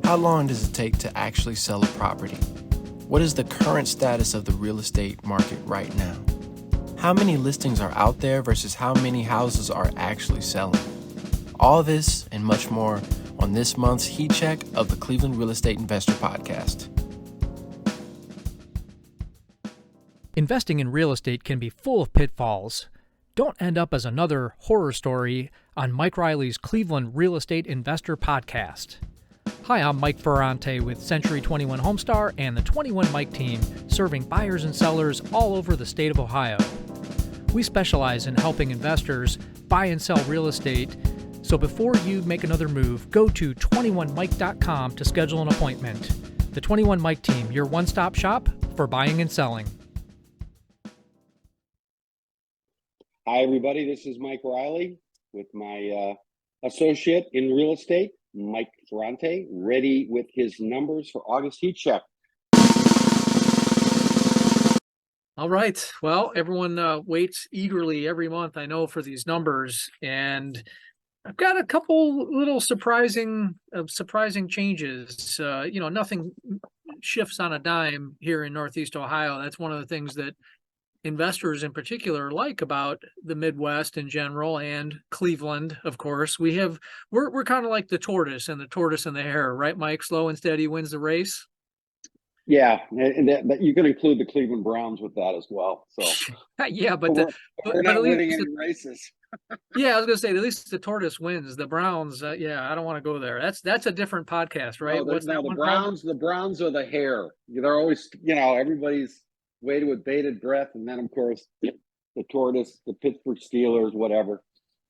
How long does it take to actually sell a property? What is the current status of the real estate market right now? How many listings are out there versus how many houses are actually selling? All this and much more on this month's Heat Check of the Cleveland Real Estate Investor Podcast. Investing in real estate can be full of pitfalls. Don't end up as another horror story on Mike Reilly's Cleveland Real Estate Investor Podcast. Hi, I'm Mike Ferrante with Century 21 Homestar and the 21 Mike team, serving buyers and sellers all over the state of Ohio. We specialize in helping investors buy and sell real estate, so before you make another move, go to 21mike.com to schedule an appointment. The 21 Mike team, your one-stop shop for buying and selling. Hi, everybody. This is Mike Reilly with my associate in real estate, Mike Ferrante, ready with his numbers for August Heat Check. All right. Well, everyone waits eagerly every month, I know, for these numbers. And I've got a couple little surprising changes. Nothing shifts on a dime here in Northeast Ohio. That's one of the things that investors in particular like about the Midwest in general, and Cleveland, of course. We're kind of like the tortoise and the hare, right, Mike? Slow and steady wins the race. Yeah, and that you can include the Cleveland Browns with that as well. So yeah, but we're not winning any races. Yeah, I was going to say, at least the tortoise wins. The Browns, I don't want to go there. That's a different podcast, right? The Browns are the hare. They're always, everybody's waited with bated breath, and then of course the tortoise, the Pittsburgh Steelers, whatever,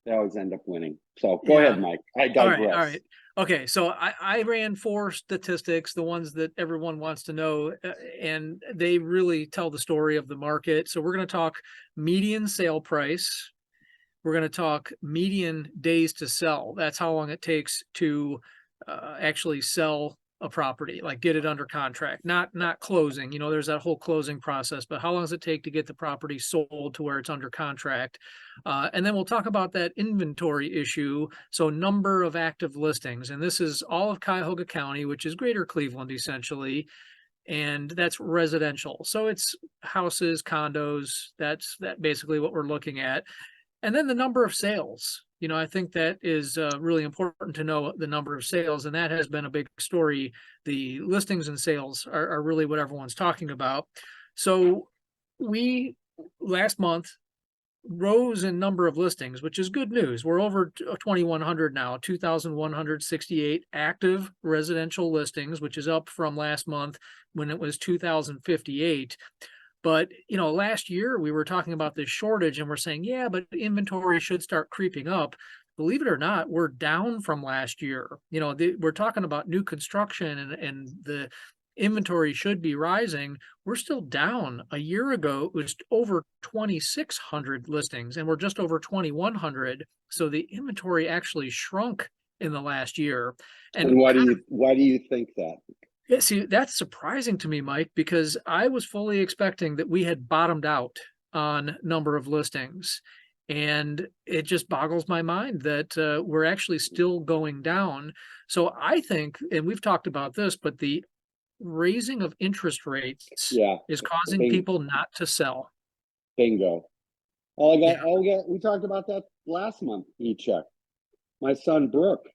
they always end up winning. So go ahead, Mike. I digress. All right. Okay, so I ran 4 statistics, the ones that everyone wants to know, and they really tell the story of the market. So we're going to talk median sale price. We're going to talk median days to sell. That's how long it takes to actually sell a property, like get it under contract, not closing. There's that whole closing process, but how long does it take to get the property sold to where it's under contract? And then we'll talk about that inventory issue. So number of active listings, and this is all of Cuyahoga County, which is greater Cleveland essentially. And that's residential. So it's houses, condos, that's basically what we're looking at. And then the number of sales. I think that is really important to know, the number of sales, and that has been a big story. The listings and sales are really what everyone's talking about. So we, last month, rose in number of listings, which is good news. We're over 2,100 now, 2,168 active residential listings, which is up from last month when it was 2,058. But, last year we were talking about this shortage and we're saying, yeah, but inventory should start creeping up. Believe it or not, we're down from last year. We're talking about new construction and the inventory should be rising. We're still down. A year ago, it was over 2,600 listings and we're just over 2,100. So the inventory actually shrunk in the last year. And why do you think that? Yeah, see, that's surprising to me, Mike, because I was fully expecting that we had bottomed out on number of listings. And it just boggles my mind that we're actually still going down. So I think, and we've talked about this, but the raising of interest rates is causing people not to sell. Bingo. We talked about that last month, Heat Check. My son, Brooke.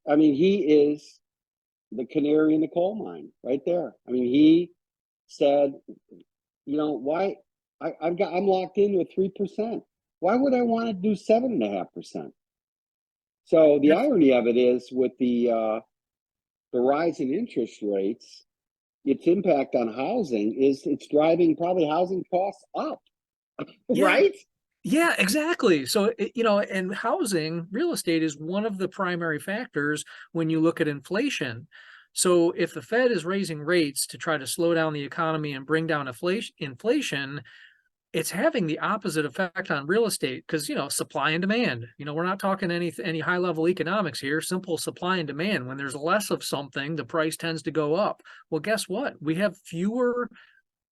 I mean, he is the canary in the coal mine right there. I mean, he said, why I'm locked in with 3%. Why would I want to do 7.5%? So the irony of it is, with the rise in interest rates, its impact on housing is it's driving probably housing costs up, right? Yeah, exactly. So, and housing, real estate is one of the primary factors when you look at inflation. So if the Fed is raising rates to try to slow down the economy and bring down inflation, it's having the opposite effect on real estate because, supply and demand. We're not talking any high level economics here, simple supply and demand. When there's less of something, the price tends to go up. Well, guess what? We have fewer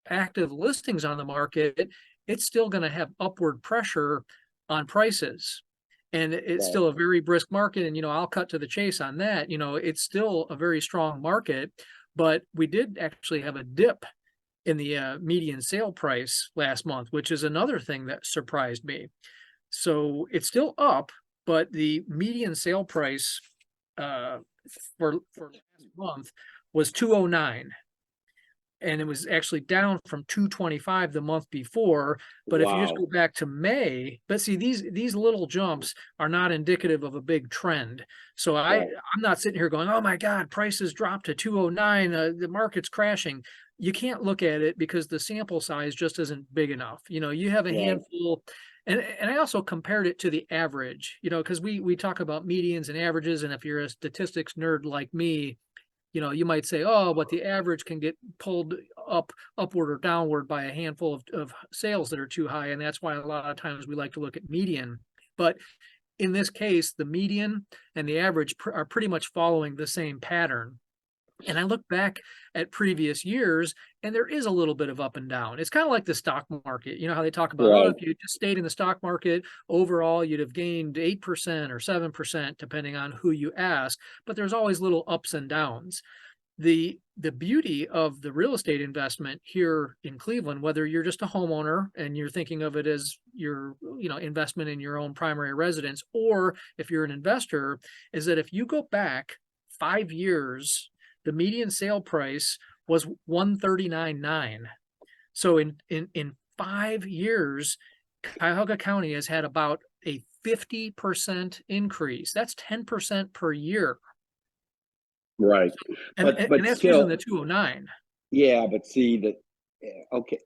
active listings on the market. It's still going to have upward pressure on prices. And it's Right. still a very brisk market. And, I'll cut to the chase on that. It's still a very strong market, but we did actually have a dip in the median sale price last month, which is another thing that surprised me. So it's still up, but the median sale price for last month was 209. And it was actually down from 225 the month before. But if you just go Wow. back to May, but see, these little jumps are not indicative of a big trend. So Right. I'm not sitting here going, oh my God, prices dropped to 209, the market's crashing. You can't look at it because the sample size just isn't big enough. You have a Right. handful, and I also compared it to the average, because we talk about medians and averages, and if you're a statistics nerd like me, you might say, oh, but the average can get pulled upward or downward by a handful of sales that are too high. And that's why a lot of times we like to look at median. But in this case, the median and the average are pretty much following the same pattern. And I look back at previous years, and there is a little bit of up and down. It's kind of like the stock market. You know how they talk about, oh, Right. if you just stayed in the stock market, overall, you'd have gained 8% or 7%, depending on who you ask. But there's always little ups and downs. The beauty of the real estate investment here in Cleveland, whether you're just a homeowner and you're thinking of it as your investment in your own primary residence, or if you're an investor, is that if you go back 5 years, the median sale price was 139.9. So in 5 years, Cuyahoga County has had about a 50% increase. That's 10% per year. Right. And But that's using still, the 209. yeah, but see that, okay.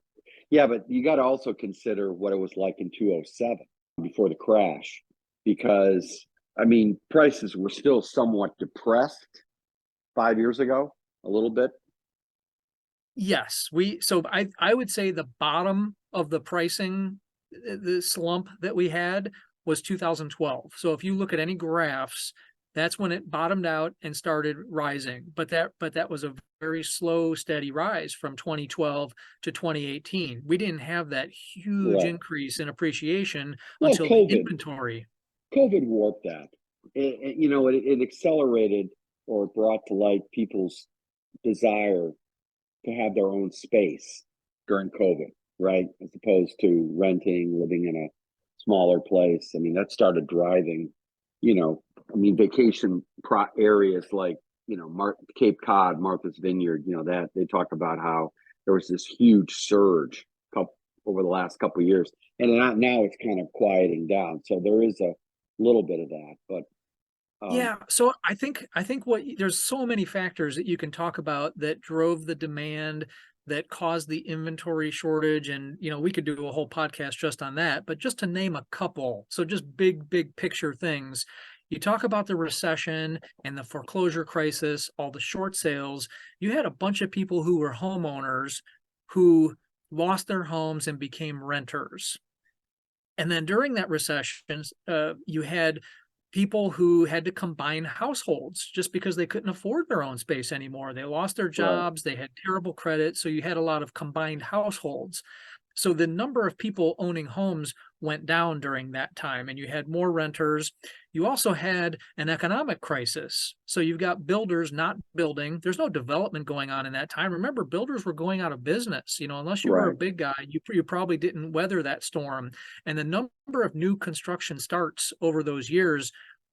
Yeah, but you got to also consider what it was like in 207 before the crash, because I mean, prices were still somewhat depressed 5 years ago, a little bit. Yes, so I would say the bottom of the pricing, the slump that we had was 2012. So if you look at any graphs, that's when it bottomed out and started rising. But that was a very slow, steady rise from 2012 to 2018. We didn't have that huge Right. increase in appreciation Well, until the COVID, inventory. COVID warped that. It accelerated or brought to light people's desire to have their own space during COVID, right? As opposed to renting, living in a smaller place. I mean, that started driving, vacation areas like, Cape Cod, Martha's Vineyard, that they talk about how there was this huge surge over the last couple of years. And now it's kind of quieting down. So there is a little bit of that, but Yeah, so I think there's so many factors that you can talk about that drove the demand, that caused the inventory shortage, and we could do a whole podcast just on that. But just to name a couple, so just big picture things. You talk about the recession and the foreclosure crisis, all the short sales. You had a bunch of people who were homeowners who lost their homes and became renters. And then during that recession, you had people who had to combine households just because they couldn't afford their own space anymore. They lost their right, jobs, they had terrible credit, so you had a lot of combined households. So the number of people owning homes went down during that time, and you had more renters. You also had an economic crisis. So you've got builders not building. There's no development going on in that time. Remember, builders were going out of business. Unless you were a right, big guy, you probably didn't weather that storm. And the number of new construction starts over those years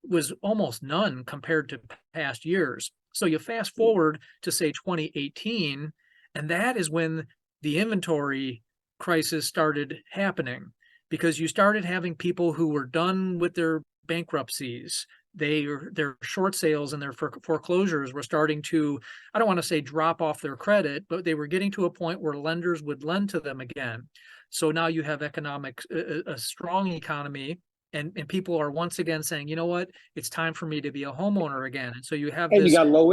was almost none compared to past years. So you fast forward to say 2018, and that is when the inventory crisis started happening, because you started having people who were done with their bankruptcies. Their short sales and their foreclosures were starting to, I don't want to say drop off their credit, but they were getting to a point where lenders would lend to them again. So now you have a strong economy, and people are once again saying, you know what, it's time for me to be a homeowner again. And so you have and you this. got low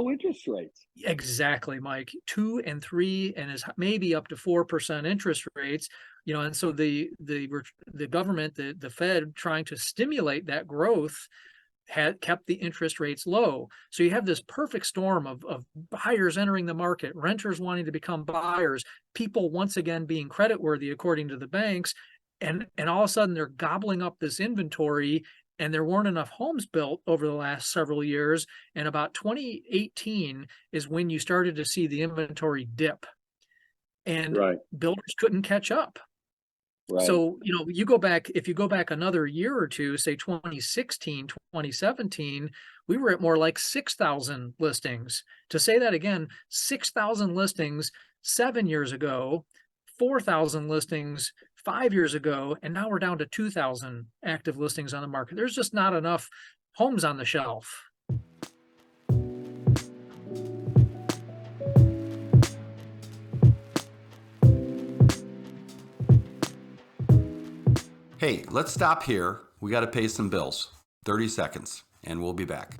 interest rates. Exactly, Mike. 2 and 3 and is maybe up to 4% interest rates. And so the government, the Fed, trying to stimulate that growth, had kept the interest rates low. So you have this perfect storm of buyers entering the market, renters wanting to become buyers, people once again being creditworthy according to the banks, And all of a sudden they're gobbling up this inventory, and there weren't enough homes built over the last several years. And about 2018 is when you started to see the inventory dip, and Right. builders couldn't catch up. Right. So, if you go back another year or two, say 2016, 2017, we were at more like 6,000 listings. To say that again, 6,000 listings 7 years ago, 4,000 listings 5 years ago, and now we're down to 2,000 active listings on the market. There's just not enough homes on the shelf. Hey, let's stop here. We got to pay some bills. 30 seconds, and we'll be back.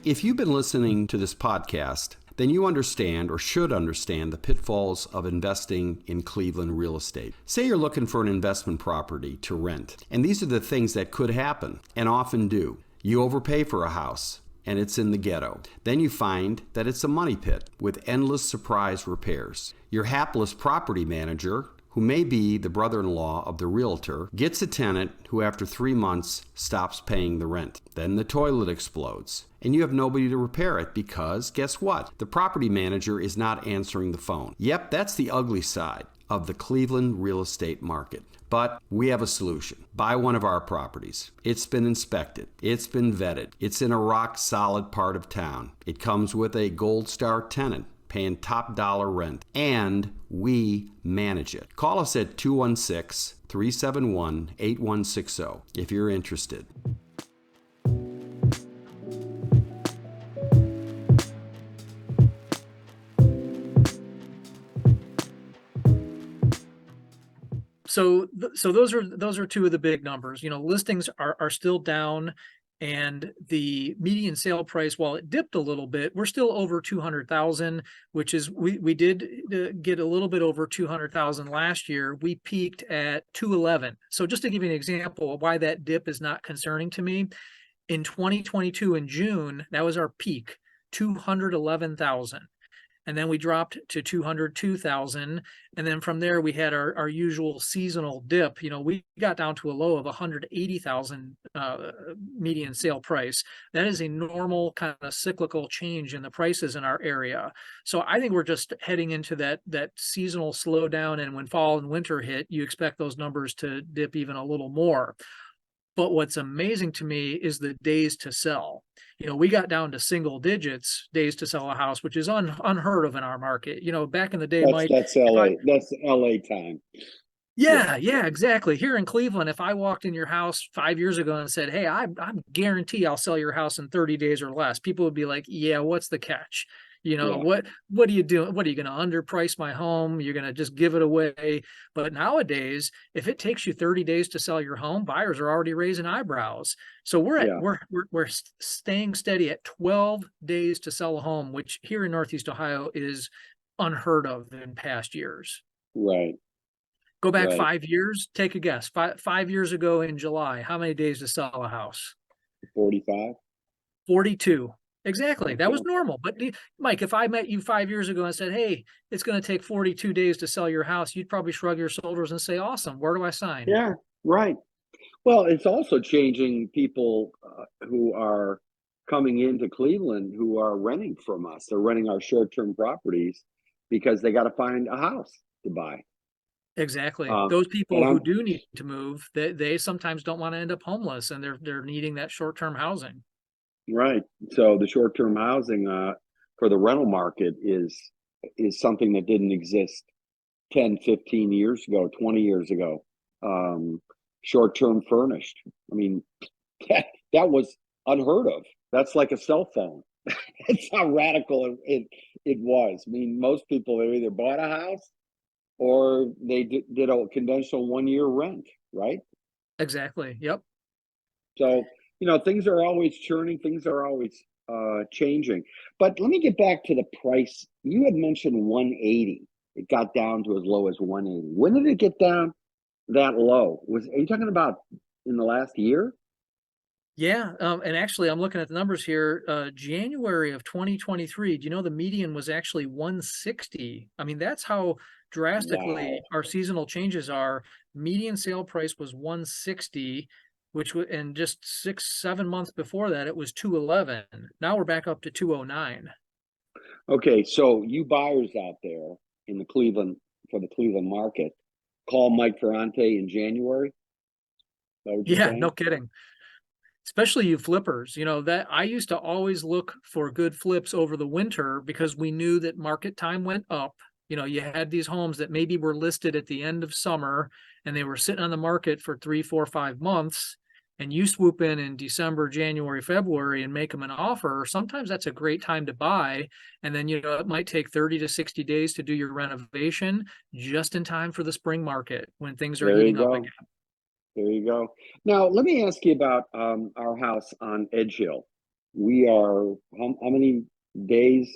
If you've been listening to this podcast, then you understand or should understand the pitfalls of investing in Cleveland real estate. Say you're looking for an investment property to rent, and these are the things that could happen and often do. You overpay for a house, and it's in the ghetto. Then you find that it's a money pit with endless surprise repairs. Your hapless property manager, who may be the brother-in-law of the realtor, gets a tenant who after 3 months stops paying the rent. Then the toilet explodes, and you have nobody to repair it because, guess what? The property manager is not answering the phone. Yep, that's the ugly side of the Cleveland real estate market. But we have a solution. Buy one of our properties. It's been inspected. It's been vetted. It's in a rock-solid part of town. It comes with a Gold Star tenant paying top dollar rent, and we manage it. Call us at 216-371-8160 if you're interested. So those are two of the big numbers. Listings are still down, and the median sale price, while it dipped a little bit, we're still over 200,000, which is we did get a little bit over 200,000 last year. We peaked at 211. So just to give you an example of why that dip is not concerning to me, in 2022 in June, that was our peak, 211,000. And then we dropped to 202,000. And then from there, we had our usual seasonal dip. We got down to a low of 180,000 median sale price. That is a normal kind of cyclical change in the prices in our area. So I think we're just heading into that seasonal slowdown. And when fall and winter hit, you expect those numbers to dip even a little more. But what's amazing to me is the days to sell. We got down to single digits days to sell a house, which is unheard of in our market. Back in the day, Mike. That's LA. That's LA time. Yeah, exactly. Here in Cleveland, if I walked in your house 5 years ago and said, "Hey, I guarantee I'll sell your house in 30 days or less," people would be like, "Yeah, what's the catch? What are you doing? What are you going to underprice my home? You're going to just give it away?" But nowadays, if it takes you 30 days to sell your home, buyers are already raising eyebrows. So we're staying steady at 12 days to sell a home, which here in Northeast Ohio is unheard of in past years. Right. Go back 5 years, take a guess. Five years ago in July, how many days to sell a house? 45. 42. Exactly. That was normal. But Mike, if I met you 5 years ago and said, "Hey, it's going to take 42 days to sell your house," you'd probably shrug your shoulders and say, "Awesome. Where do I sign?" Yeah, right. Well, it's also changing people who are coming into Cleveland who are renting from us. They're renting our short-term properties because they got to find a house to buy. Exactly. Those people who do need to move, they sometimes don't want to end up homeless, and they're needing that short-term housing. Right. So the short-term housing for the rental market is something that didn't exist 10, 15 years ago, 20 years ago. Short-term furnished. I mean, that was unheard of. That's like a cell phone. That's how radical it was. I mean, most people, they either bought a house or they did a conventional 1-year rent, right? Exactly. Yep. So, things are always churning. Things are always changing. But let me get back to the price. You had mentioned 180. It got down to as low as 180. When did it get down that low? Are you talking about in the last year? Yeah, and actually, I'm looking at the numbers here. January of 2023. Do you know the median was actually 160? I mean, that's how drastically Wow. our seasonal changes are. Median sale price was 160, and just 6, 7 months before that, it was 211. Now we're back up to 209. Okay, so you buyers out there in the Cleveland for the Cleveland market, call Mike Ferrante in January. Is that what you're Yeah, no saying? kidding. Especially you flippers, that I used to always look for good flips over the winter because we knew that market time went up. You had these homes that maybe were listed at the end of summer and they were sitting on the market for 3, 4, 5 months. And you swoop in December, January, February and make them an offer. Sometimes that's a great time to buy. And then, it might take 30 to 60 days to do your renovation just in time for the spring market when things are There you heating up go. again. There you go. Now, let me ask you about our house on Edge Hill. We are how many days?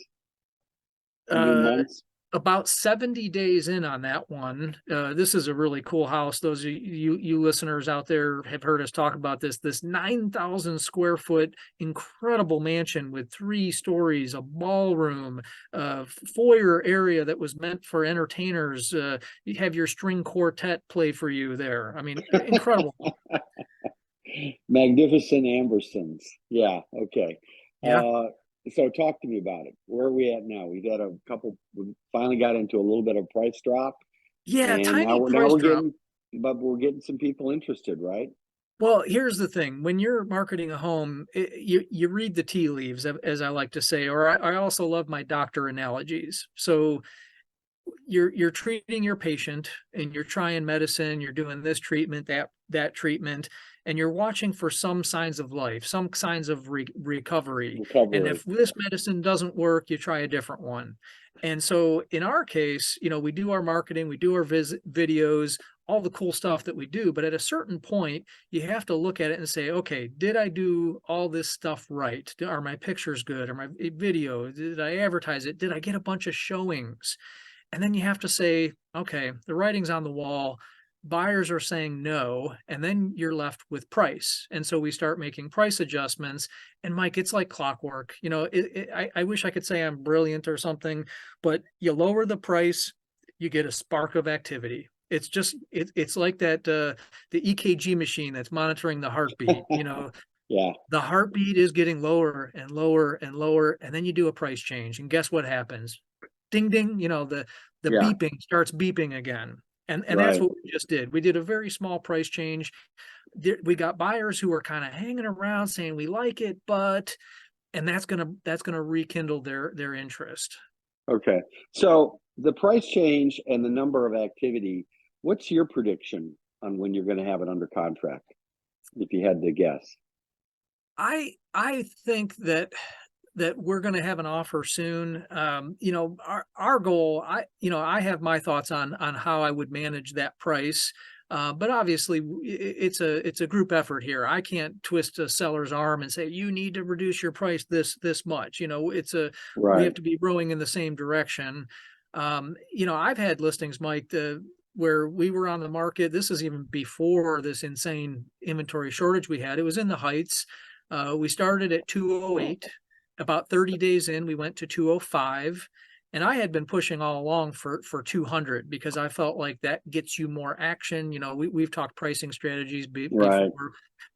I mean Uh, months? about 70 days in on that one. This is a really cool house. Those of you listeners out there have heard us talk about this 9,000 square foot incredible mansion with 3 stories, a ballroom, foyer area that was meant for entertainers. You have your string quartet play for you there. I mean, incredible. Magnificent Ambersons. Yeah, okay. Yeah. So talk to me about it. Where are we at now? We've had we finally got into a little bit of price drop, Yeah, and tiny now price we're drop. getting, but we're getting some people interested, right? Well, here's the thing. When you're marketing a home, you read the tea leaves, as I like to say, or I also love my doctor analogies. So you're treating your patient and you're trying medicine, you're doing this treatment, that treatment, and you're watching for some signs of life, some signs of recovery. And Recovery. if this medicine doesn't work, you try a different one. And so in our case, we do our marketing, we do our videos, all the cool stuff that we do, but at a certain point you have to look at it and say, okay, did I do all this stuff right? Are my pictures good? Are my video, did I advertise it? Did I get a bunch of showings? And then you have to say, okay, the writing's on the wall. Buyers are saying no, and then you're left with price. And so we start making price adjustments. And Mike, it's like clockwork. I wish I could say I'm brilliant or something, but you lower the price, you get a spark of activity. It's just it's like that the EKG machine that's monitoring the heartbeat. Yeah, The heartbeat is getting lower and lower and lower, and then you do a price change, and guess what happens? Ding ding, the yeah, beeping starts beeping again. And that's right. what we just did. We did a very small price change. We got buyers who were kind of hanging around saying we like it, but and that's gonna rekindle their interest. Okay. So the price change and the number of activity, what's your prediction on when you're going to have it under contract, if you had to guess? I think that we're going to have an offer soon. Our goal, I have my thoughts on how I would manage that price. But obviously it's a group effort here. I can't twist a seller's arm and say, you need to reduce your price this much. We Right. have to be rowing in the same direction. I've had listings, Mike, where we were on the market. This is even before this insane inventory shortage we had. It was in the heights. We started at 208. About 30 days in, we went to 205. And I had been pushing all along for 200 because I felt like that gets you more action. We've talked pricing strategies before. Right.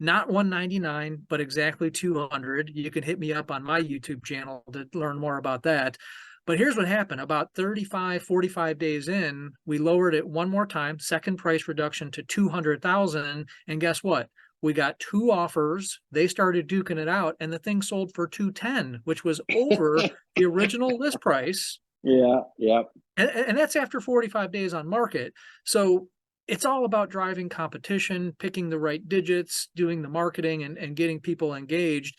Not 199, but exactly 200. You can hit me up on my YouTube channel to learn more about that. But here's what happened. About 35, 45 days in, we lowered it one more time, second price reduction to 200,000. And guess what? We got 2 offers. They started duking it out, and the thing sold for 210, which was over the original list price. Yeah. Yeah. And that's after 45 days on market. So it's all about driving competition, picking the right digits, doing the marketing, and getting people engaged.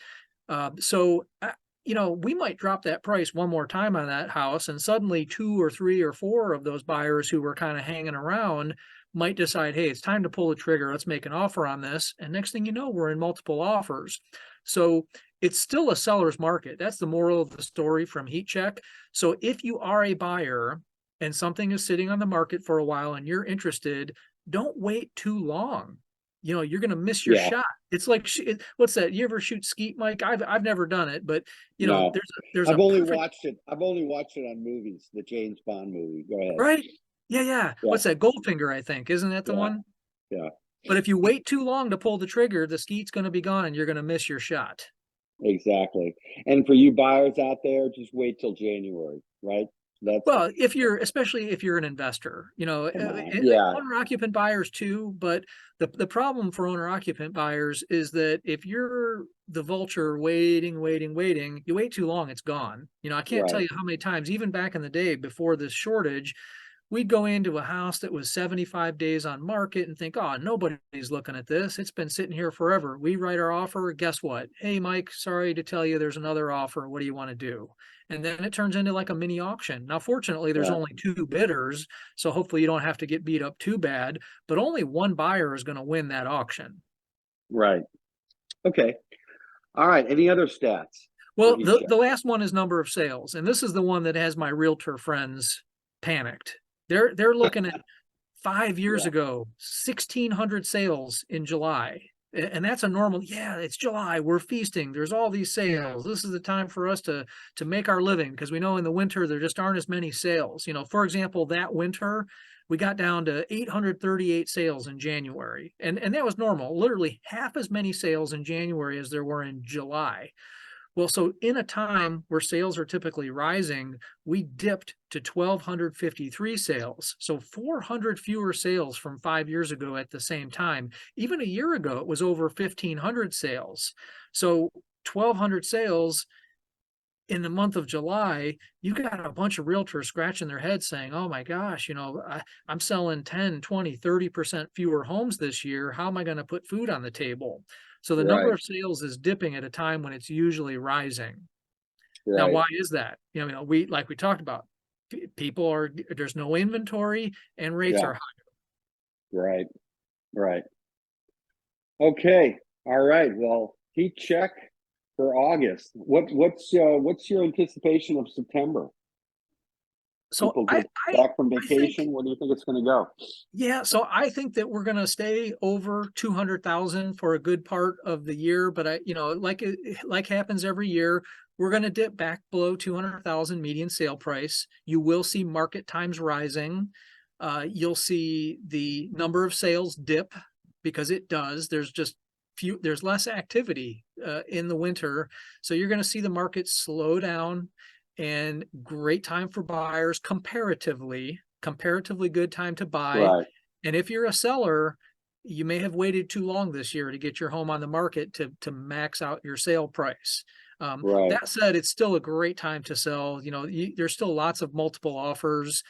We might drop that price one more time on that house, and suddenly 2 or 3 or 4 of those buyers who were kind of hanging around might decide, hey, it's time to pull the trigger. Let's make an offer on this. And next thing you know, we're in multiple offers. So it's still a seller's market. That's the moral of the story from Heat Check. So if you are a buyer and something is sitting on the market for a while and you're interested, don't wait too long. you're going to miss your Yeah. shot. It's like, what's that? You ever shoot skeet, Mike? I've never done it, but No. there's I've a only perfect, watched it. I've only watched it on movies, the James Bond movie. Go ahead. right? Yeah, yeah. Yeah. What's that? Goldfinger, I think. Isn't that the Yeah. one? Yeah. But if you wait too long to pull the trigger, the skeet's going to be gone and you're going to miss your shot. Exactly. And for you buyers out there, just wait till January, right? That's Well, especially if you're an investor, come on. Yeah. owner occupant buyers too, but the problem for owner occupant buyers is that if you're the vulture waiting, you wait too long, it's gone. I can't tell Right. you how many times, even back in the day before this shortage, we'd go into a house that was 75 days on market and think, oh, nobody's looking at this. It's been sitting here forever. We write our offer. Guess what? Hey, Mike, sorry to tell you there's another offer. What do you want to do? And then it turns into like a mini auction. Now, fortunately, there's Yeah. only 2 bidders. So hopefully you don't have to get beat up too bad, but only one buyer is going to win that auction. Right. Okay. All right. Any other stats? Well, Heat the check? last one is number of sales. And this is the one that has my realtor friends panicked. They're looking at 5 years Yeah. ago, 1,600 sales in July. And that's a normal, yeah, it's July. We're feasting. There's all these sales. This is the time for us to make our living, because we know in the winter there just aren't as many sales. For example, that winter we got down to 838 sales in January. And that was normal. Literally half as many sales in January as there were in July. Well, so in a time where sales are typically rising, we dipped to 1,253 sales. So 400 fewer sales from 5 years ago at the same time. Even a year ago, it was over 1,500 sales. So 1,200 sales in the month of July, you got a bunch of realtors scratching their heads saying, oh my gosh, I'm selling 10, 20, 30% fewer homes this year. How am I going to put food on the table? So the number Right. of sales is dipping at a time when it's usually rising. Now, Right. why is that? We talked about, there's no inventory and rates Yeah. are high. Right. Right. Okay. All right. Well, heat check for August. What's your anticipation of September? So People I, get back from I think, vacation. What do you think it's going to go? yeah, so I think that we're going to stay over 200,000 for a good part of the year, but like happens every year, we're going to dip back below 200,000 median sale price. You will see market times rising. You'll see the number of sales dip, because it does. There's less activity in the winter, so you're going to see the market slow down. And great time for buyers, comparatively good time to buy. Right. And if you're a seller, you may have waited too long this year to get your home on the market to max out your sale price. Right. That said, it's still a great time to sell. There's still lots of multiple offers.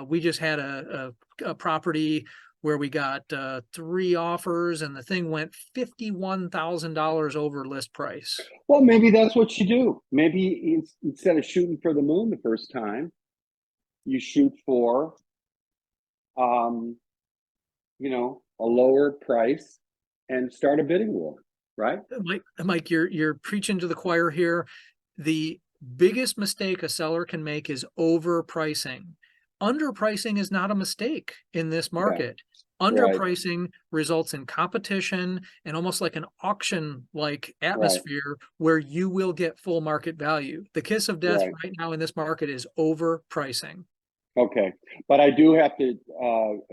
We just had a property where we got 3 offers and the thing went $51,000 over list price. Well, maybe that's what you do. Maybe instead of shooting for the moon the first time, you shoot for, a lower price and start a bidding war, right? Mike, you're preaching to the choir here. The biggest mistake a seller can make is overpricing. Underpricing is not a mistake in this market. Right. Underpricing results in competition and almost like an auction-like atmosphere where you will get full market value. The kiss of death right now in this market is overpricing. Okay. But I do have to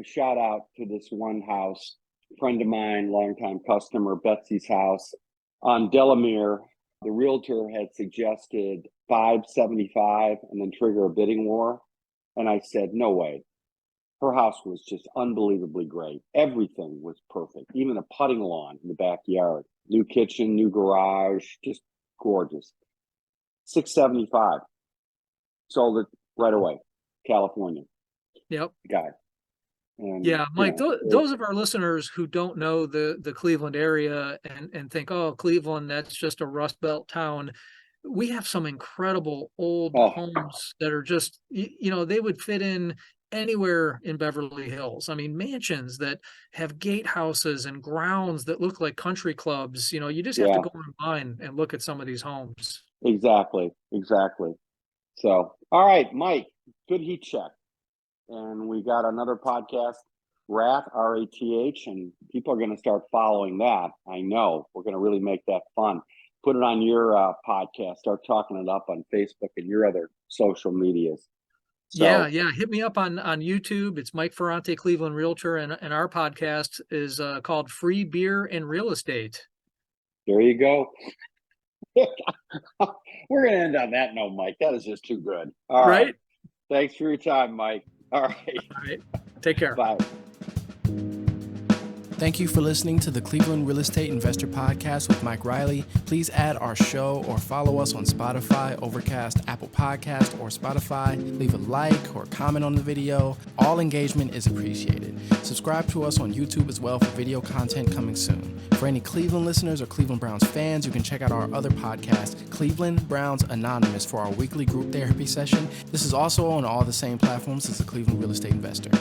shout out to this one house, friend of mine, longtime customer, Betsy's house on Delamere. The realtor had suggested 575 and then trigger a bidding war. And I said, no way. Her house was just unbelievably great. Everything was perfect. Even a putting lawn in the backyard, new kitchen, new garage, just gorgeous. 675. Sold it right away. California. Yep. Guy. And, yeah, Mike, those of our listeners who don't know the Cleveland area and think, oh, Cleveland, that's just a Rust Belt town. We have some incredible old homes that are just, they would fit in anywhere in Beverly Hills. I mean, mansions that have gatehouses and grounds that look like country clubs. You just have to go online and look at some of these homes. Exactly. So, all right, Mike, good heat check. And we got another podcast Rath, R-A-T-H, and people are going to start following that. I know we're going to really make that fun. Put it on your podcast. Start talking it up on Facebook and your other social medias. So, yeah. Hit me up on YouTube. It's Mike Ferrante, Cleveland Realtor, and our podcast is called Free Beer and Real Estate. There you go. We're going to end on that note, Mike. That is just too good. All right. Thanks for your time, Mike. All right. All right. Take care. Bye. Thank you for listening to the Cleveland Real Estate Investor Podcast with Mike Reilly. Please add our show or follow us on Spotify, Overcast, Apple Podcast, or Spotify. Leave a like or comment on the video. All engagement is appreciated. Subscribe to us on YouTube as well for video content coming soon. For any Cleveland listeners or Cleveland Browns fans, you can check out our other podcast, Cleveland Browns Anonymous, for our weekly group therapy session. This is also on all the same platforms as the Cleveland Real Estate Investor.